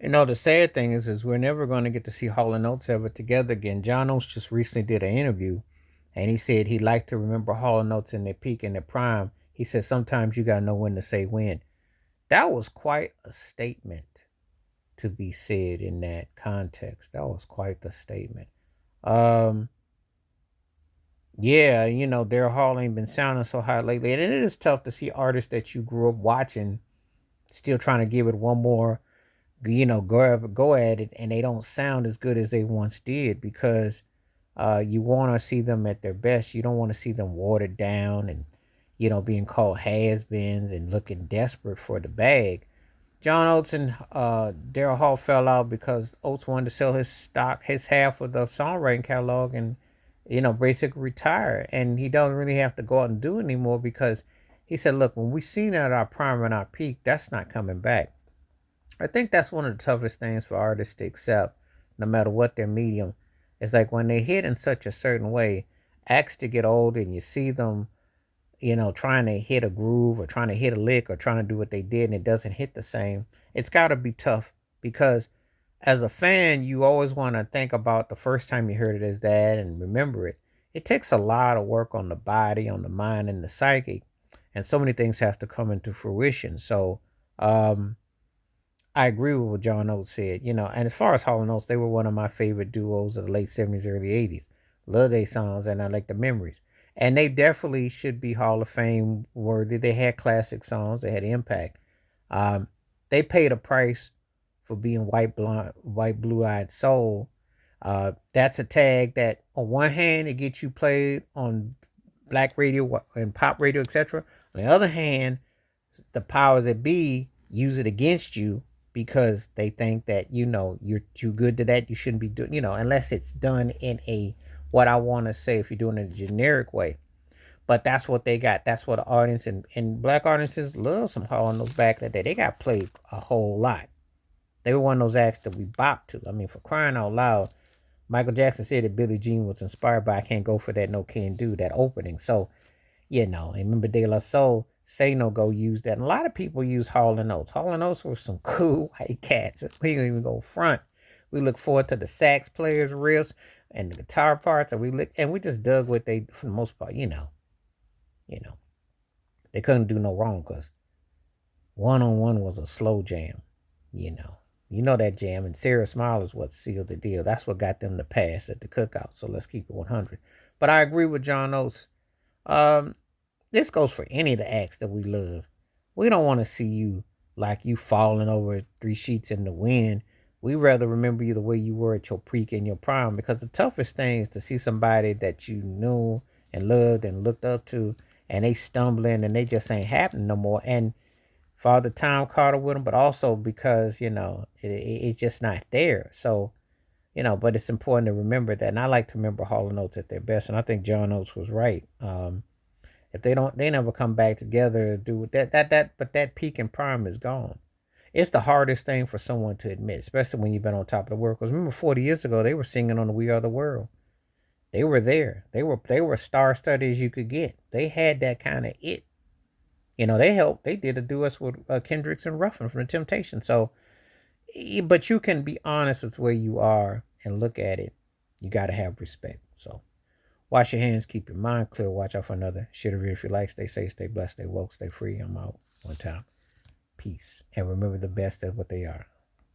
The sad thing is we're never going to get to see Hall and Oates ever together again. John Oates just recently did an interview, and he said he'd like to remember Hall and Oates in their peak and their prime. He said sometimes you got to know when to say when. That was quite a statement to be said in that context. That was quite the statement. Um, yeah, Daryl Hall ain't been sounding so hot lately, and it is tough to see artists that you grew up watching still trying to give it one more, go at it, and they don't sound as good as they once did because you want to see them at their best. You don't want to see them watered down and being called has-beens and looking desperate for the bag. John Oates and Daryl Hall fell out because Oates wanted to sell his stock, his half of the songwriting catalog, and basically retire. And he doesn't really have to go out and do it anymore because he said, "Look, when we seen at our prime and our peak, that's not coming back." I think that's one of the toughest things for artists to accept, no matter what their medium. It's like when they hit in such a certain way, acts to get old and you see them trying to hit a groove or trying to hit a lick or trying to do what they did and it doesn't hit the same, it's got to be tough because as a fan, you always want to think about the first time you heard it as that and remember it. It takes a lot of work on the body, on the mind, and the psyche, and so many things have to come into fruition. So, I agree with what John Oates said, and as far as Hall and Oates, they were one of my favorite duos of the late 70s, early 80s. Love their songs and I like the memories. And they definitely should be Hall of Fame worthy. They had classic songs, they had impact. Um, they paid a price for being white blue eyed soul. That's a tag that on one hand it gets you played on black radio and pop radio, etc. On the other hand, the powers that be use it against you because they think that you're too good to that. You shouldn't be doing unless it's done in a what I want to say if you're doing it in a generic way. But that's what they got. That's what the audience and black audiences love some Hall on those back in the day. They got played a whole lot. They were one of those acts that we bop to. I mean, for crying out loud, Michael Jackson said that Billie Jean was inspired by "I Can't Go for That, No Can Do," that opening. So and remember De La Soul, Say No Go used that. And a lot of people use Hall and Oates. Hall and Oates were some cool white cats. We don't even go front. We look forward to the sax players' riffs and the guitar parts, and we just dug what they for the most part. You know, they couldn't do no wrong because One on One was a slow jam. You know that jam, and Sarah Smile is what sealed the deal. That's what got them to pass at the cookout. So let's keep it 100. But I agree with John Oates. Um, this goes for any of the acts that we love. We don't want to see you like you falling over three sheets in the wind. We rather remember you the way you were at your peak and your prime because the toughest thing is to see somebody that you knew and loved and looked up to and they stumbling and they just ain't happening no more. And Father Time caught up with them, but also because, it's just not there. So, but it's important to remember that. And I like to remember Hall and Oates at their best. And I think John Oates was right. If they never come back together, do but that peak and prime is gone. It's the hardest thing for someone to admit, especially when you've been on top of the world. Because remember, 40 years ago, they were singing on the "We Are the World." They were there. They were star studded as you could get. They had that kind of it. They helped. They did a duet with Kendricks and Ruffin from the Temptation. So, but you can be honest with where you are and look at it. You got to have respect. So. Wash your hands, keep your mind clear, watch out for another. Shit or if you like, stay safe, stay blessed, stay woke, stay free. I'm out one time. Peace. And remember the best of what they are.